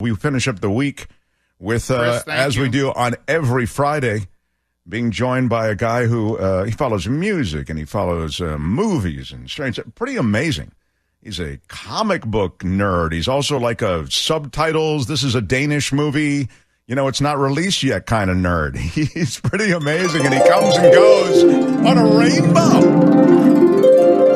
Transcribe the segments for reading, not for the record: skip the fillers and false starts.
we finish up the week with, Chris, as we do on every Friday, being joined by a guy who he follows music and he follows movies and strange, pretty amazing. He's a comic book nerd. He's also like a subtitles. This is a Danish movie. You know, it's not released yet kind of nerd. He's pretty amazing, and he comes and goes on a rainbow.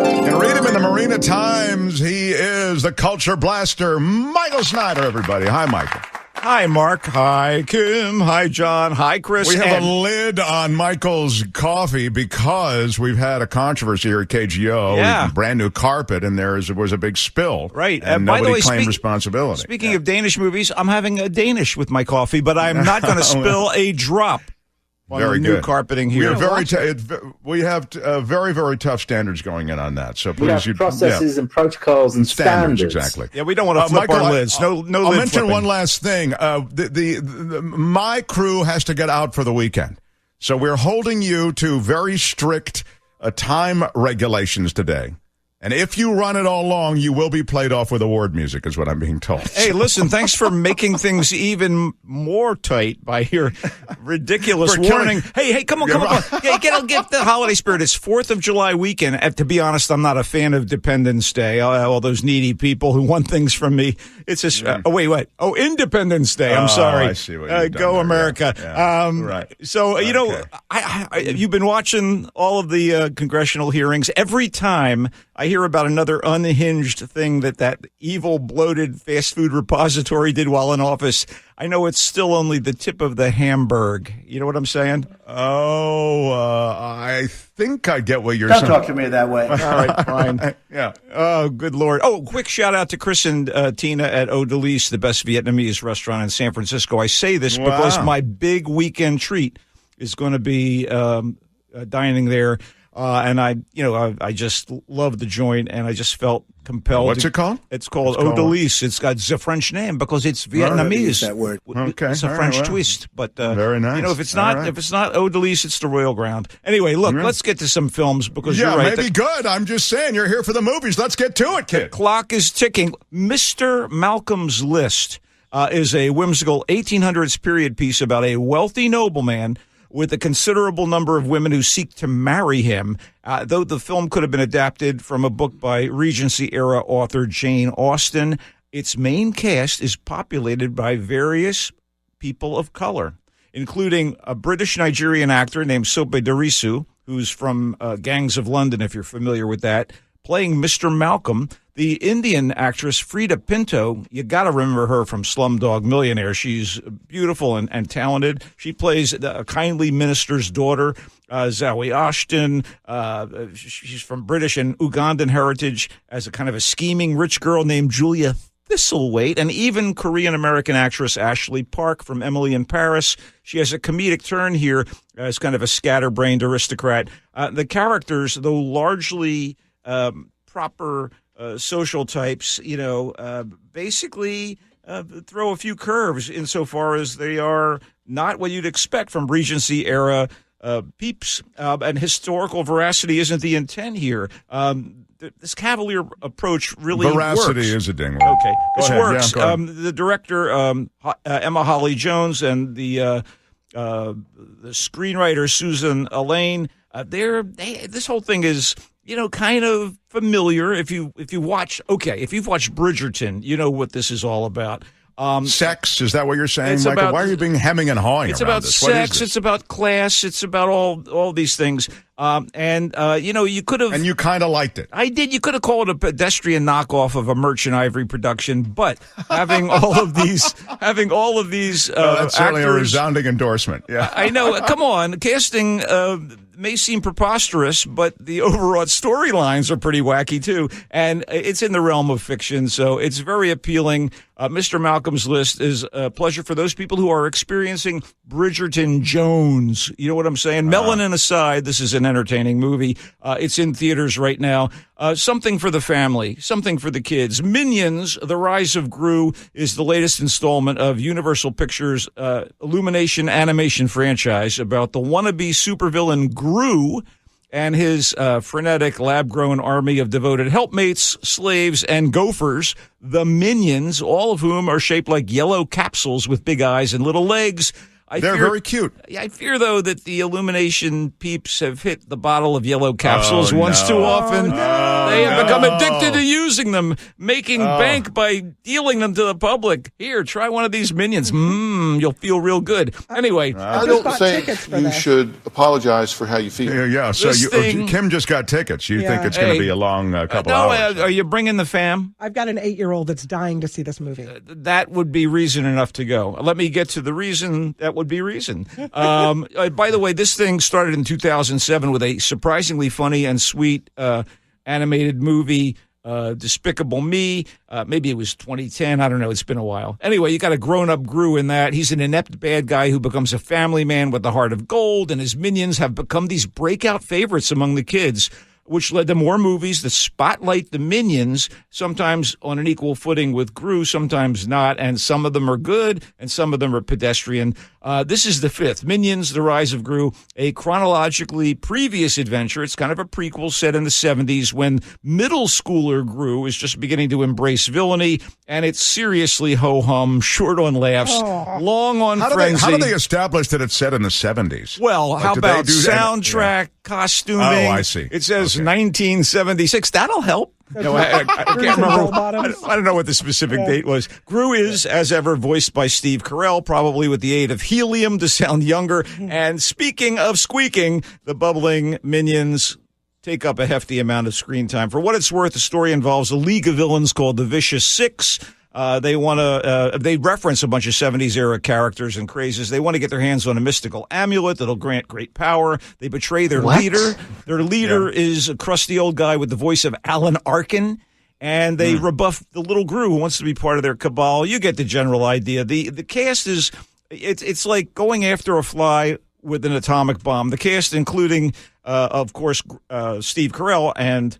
You can read him in the Marina Times. He is the culture blaster, Michael Snyder, everybody. Hi, Michael. Hi, Mark. Hi, Kim. Hi, John. Hi, Chris. We have a lid on Michael's coffee because we've had a controversy here at KGO. Yeah. Brand new carpet, and there was a big spill. Right. And By nobody the way, claimed responsibility. Speaking of Danish movies, I'm having a Danish with my coffee, but I'm not going to spill a drop on Very the new good. carpeting here. We have very, very tough standards going in on that. So please, we have processes and protocols and standards. Exactly. Yeah, we don't want to flip Michael, our lids. No I'll lid mention flipping. one last thing. My crew has to get out for the weekend, so we're holding you to very strict time regulations today. And if you run it all long, you will be played off with award music, is what I'm being told. Hey, listen, thanks for making things even more tight by your ridiculous warning. Hey, come on. Hey, get the holiday spirit. It's 4th of July weekend. And to be honest, I'm not a fan of Independence Day. All those needy people who want things from me. It's just, wait. Oh, Independence Day. I'm sorry. I see what you've done Go there. America. Yeah. Right. So, you know, you've been watching all of the congressional hearings. Every time I hear about another unhinged thing that evil, bloated fast food repository did while in office, I know it's still only the tip of the hamburg. You know what I'm saying? Oh, I think I get what you're saying. Don't talk to me that way. All right, fine. Yeah. Oh, good Lord. Oh, quick shout out to Chris and Tina at Eau Delice, the best Vietnamese restaurant in San Francisco. I say this because my big weekend treat is going to be dining there. And I just love the joint, and I just felt compelled. What's it called? It's called Eau Delice. It's got the French name because it's Vietnamese. That word. Okay. It's a French twist, but very nice. You know, if it's not Eau Delice, it's the Royal Ground. Anyway, look, let's get to some films because you're right. Maybe good. I'm just saying, you're here for the movies. Let's get to it, kid. The clock is ticking. Mr. Malcolm's List is a whimsical 1800s period piece about a wealthy nobleman with a considerable number of women who seek to marry him, though the film could have been adapted from a book by Regency-era author Jane Austen. Its main cast is populated by various people of color, including a British-Nigerian actor named Sope Dirisu, who's from Gangs of London, if you're familiar with that, playing Mr. Malcolm. The Indian actress Frida Pinto, you got to remember her from Slumdog Millionaire. She's beautiful and talented. She plays a kindly minister's daughter, Zawe Ashton. She's from British and Ugandan heritage as a kind of a scheming rich girl named Julia Thistlethwaite, and even Korean-American actress Ashley Park from Emily in Paris. She has a comedic turn here as kind of a scatterbrained aristocrat. The characters, though largely proper social types, basically throw a few curves insofar as they are not what you'd expect from Regency-era peeps. And historical veracity isn't the intent here. This cavalier approach really Veracity works. is a ding word. Okay, this ahead. works. Yeah, go ahead. The director, Emma Holly-Jones, and the screenwriter, Susan Elaine, this whole thing is, kind of familiar. If you've watched Bridgerton, you know what this is all about. Sex, is that what you're saying, Michael? Why are you being hemming and hawing It's around about this? sex. It's about class. It's about all these things. You could have. And you kind of liked it. I did. You could have called it a pedestrian knockoff of a Merchant Ivory production, but having all of these, That's certainly a resounding endorsement. Yeah, I know. Come on, casting may seem preposterous, but the overall storylines are pretty wacky too, and it's in the realm of fiction, so it's very appealing. Mr. Malcolm's List is a pleasure for those people who are experiencing Bridgerton Jones. You know what I'm saying? Melanin aside, this is an entertaining movie. It's in theaters right now. Something for the family, something for the kids. Minions: The Rise of Gru is the latest installment of Universal Pictures' Illumination animation franchise about the wannabe supervillain Gru, and his frenetic lab-grown army of devoted helpmates, slaves, and gophers, the Minions, all of whom are shaped like yellow capsules with big eyes and little legs. They're very cute. I fear, though, that the Illumination peeps have hit the bottle of yellow capsules once too often. They have become addicted to using them, making bank by dealing them to the public. Here, try one of these Minions. You'll feel real good. Anyway. I don't think you should apologize for how you feel. Yeah, so Kim just got tickets. You think it's going to be a long couple hours? Are you bringing the fam? I've got an 8-year-old that's dying to see this movie. That would be reason enough to go. Let me get to the reason that would be reason. By the way, this thing started in 2007 with a surprisingly funny and sweet animated movie, Despicable Me. Maybe it was 2010. I don't know. It's been a while. Anyway, you got a grown-up Gru in that. He's an inept bad guy who becomes a family man with the heart of gold, and his minions have become these breakout favorites among the kids, which led to more movies that spotlight the Minions, sometimes on an equal footing with Gru, sometimes not, and some of them are good, and some of them are pedestrian. This is the fifth, Minions, The Rise of Gru, a chronologically previous adventure. It's kind of a prequel set in the 70s when middle schooler Gru is just beginning to embrace villainy, and it's seriously ho-hum, short on laughs, long on frenzy. How do they establish that it's set in the 70s? Well, how about soundtrack, costuming? Oh, I see. It says 1976. That'll help. No, I can't remember. I don't know what the specific date was. Gru is, as ever, voiced by Steve Carell, probably with the aid of helium to sound younger. And speaking of squeaking, the bubbling Minions take up a hefty amount of screen time. For what it's worth, the story involves a league of villains called the Vicious Six. They reference a bunch of 70s era characters and crazes. They want to get their hands on a mystical amulet that'll grant great power. They betray their leader. Their leader is a crusty old guy with the voice of Alan Arkin. And they rebuff the little Gru who wants to be part of their cabal. You get the general idea. The cast is, it's like going after a fly with an atomic bomb. The cast, including, of course, Steve Carell and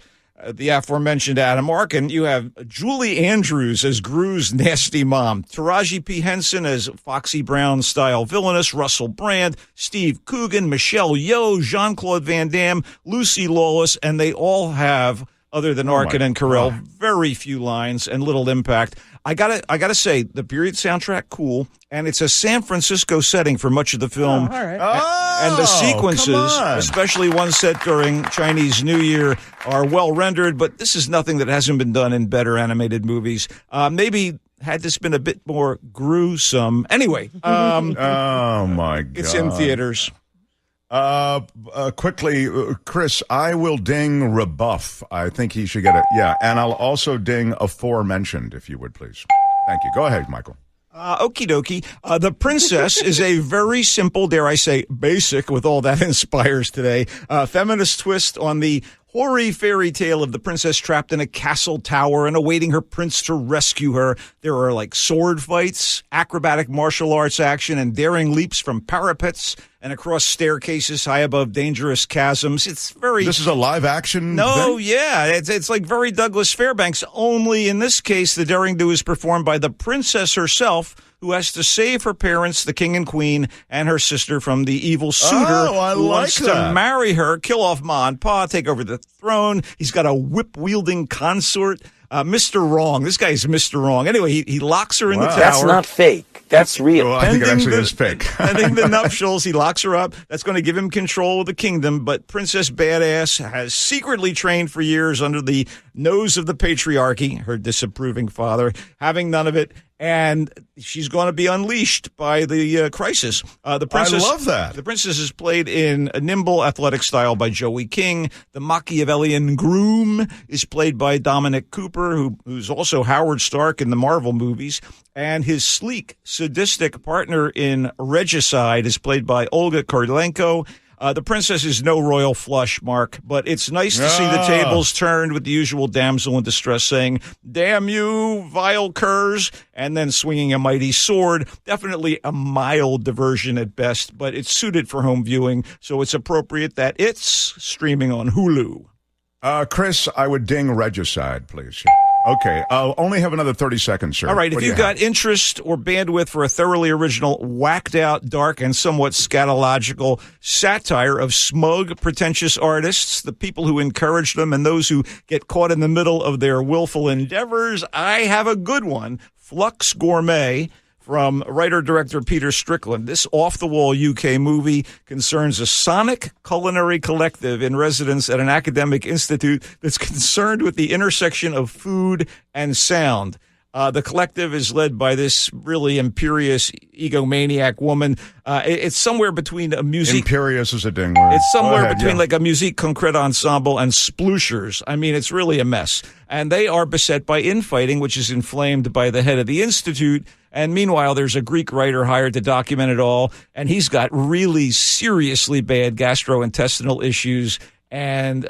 the aforementioned Adam Arkin. You have Julie Andrews as Gru's nasty mom, Taraji P. Henson as Foxy Brown-style villainess, Russell Brand, Steve Coogan, Michelle Yeoh, Jean-Claude Van Damme, Lucy Lawless, and they all have, other than Arkin and Carell, very few lines and little impact. I gotta say, the period soundtrack, cool, and it's a San Francisco setting for much of the film. All right. And the sequences, especially one set during Chinese New Year, are well rendered, but this is nothing that hasn't been done in better animated movies. Maybe had this been a bit more gruesome. Anyway. Oh, my God. It's in theaters. Quickly, Chris, I will ding rebuff. I think he should get it. Yeah, and I'll also ding aforementioned, if you would, please. Thank you. Go ahead, Michael. Okie dokie. The Princess is a very simple, dare I say, basic, with all that inspires today, feminist twist on the hoary fairy tale of the princess trapped in a castle tower and awaiting her prince to rescue her. There are like sword fights, acrobatic martial arts action, and daring leaps from parapets and across staircases high above dangerous chasms. It's very... This is a live action No, thing? yeah. It's like very Douglas Fairbanks, only in this case the daring do is performed by the princess herself, who has to save her parents, the king and queen, and her sister from the evil suitor who wants to marry her, kill off Ma and Pa, take over the throne. He's got a whip-wielding consort. Mr. Wrong. This guy is Mr. Wrong. Anyway, he locks her in the tower. That's not fake. That's real. Well, I think it actually is fake. Pending the nuptials, he locks her up. That's going to give him control of the kingdom. But Princess Badass has secretly trained for years under the nose of the patriarchy, her disapproving father, having none of it. And she's going to be unleashed by the crisis. The princess, I love that. The princess is played in a nimble, athletic style by Joey King. The Machiavellian groom is played by Dominic Cooper, who's also Howard Stark in the Marvel movies. And his sleek, sadistic partner in Regicide is played by Olga Kurylenko. The princess is no royal flush, Mark, but it's nice to see the tables turned with the usual damsel in distress saying, "Damn you, vile curs," and then swinging a mighty sword. Definitely a mild diversion at best, but it's suited for home viewing, so it's appropriate that it's streaming on Hulu. Chris, I would ding Regicide, please. Okay, I'll only have another 30 seconds, sir. All right, What if do you've you got interest or bandwidth for a thoroughly original, whacked-out, dark, and somewhat scatological satire of smug, pretentious artists, the people who encourage them, and those who get caught in the middle of their willful endeavors, I have a good one. Flux Gourmet, from writer-director Peter Strickland. This off-the-wall UK movie concerns a sonic culinary collective in residence at an academic institute that's concerned with the intersection of food and sound. The collective is led by this really imperious egomaniac woman. It's somewhere between a music... Imperious is a ding word. It's somewhere between yeah. like a musique concrète ensemble and splooshers. I mean, it's really a mess. And they are beset by infighting, which is inflamed by the head of the institute. And meanwhile, there's a Greek writer hired to document it all. And he's got really seriously bad gastrointestinal issues. And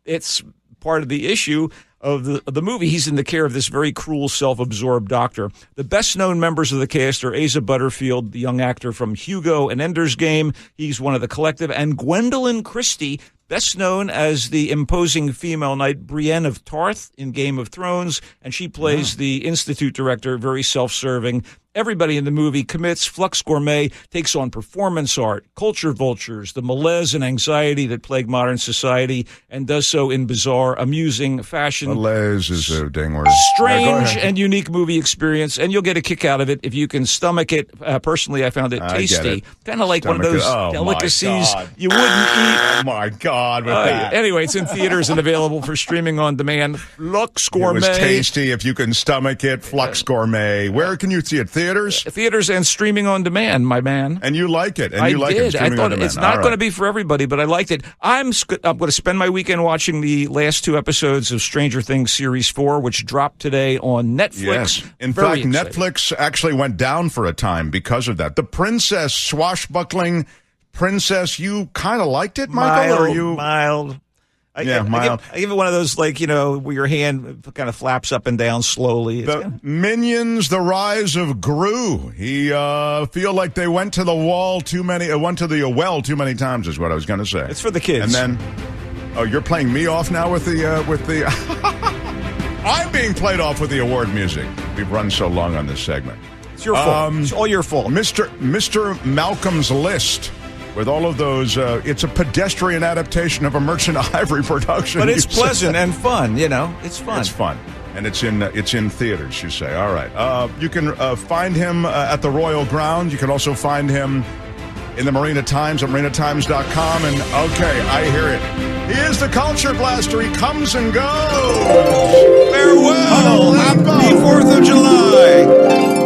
it's part of the issue of the movie. He's in the care of this very cruel, self-absorbed doctor. The best-known members of the cast are Asa Butterfield, the young actor from Hugo and Ender's Game. He's one of the collective. And Gwendolyn Christie, best known as the imposing female knight Brienne of Tarth in Game of Thrones. And she plays the institute director, very self-serving. Everybody in the movie commits. Flux Gourmet takes on performance art, culture vultures, the malaise and anxiety that plague modern society, and does so in bizarre, amusing fashion. Malaise is a ding word. Strange and unique movie experience, and you'll get a kick out of it if you can stomach it. Personally, I found it tasty. Kind of like one of those delicacies you wouldn't eat. Oh, my God, with that. Anyway, it's in theaters and available for streaming on demand. Flux Gourmet. It was tasty if you can stomach it. Flux Gourmet. Where can you see it? Theaters? Theaters and streaming on demand, my man. And you like it. And I you like did. it. I thought on it's demand. not going to be for everybody, but I liked it. I'm going to spend my weekend watching the last 2 episodes of Stranger Things Series 4, which dropped today on Netflix. Yes. In Very fact, exciting. Netflix actually went down for a time because of that. The princess, swashbuckling princess, you kind of liked it, Michael? Mild. I give it one of those, like, where your hand kind of flaps up and down slowly. The Minions, The Rise of Gru. He feel like they went to the well too many times is what I was going to say. It's for the kids. And then, you're playing me off now with the I'm being played off with the award music. We've run so long on this segment. It's your fault. It's all your fault. Mr. Malcolm's List. With all of those, it's a pedestrian adaptation of a Merchant Ivory production. But it's pleasant and fun, It's fun. It's fun. And it's in theaters, you say. All right. You can find him at the Royal Ground. You can also find him in the Marina Times at marinatimes.com. And, okay, I hear it. He is the Culture Blaster. He comes and goes. Farewell. Happy 4th of July.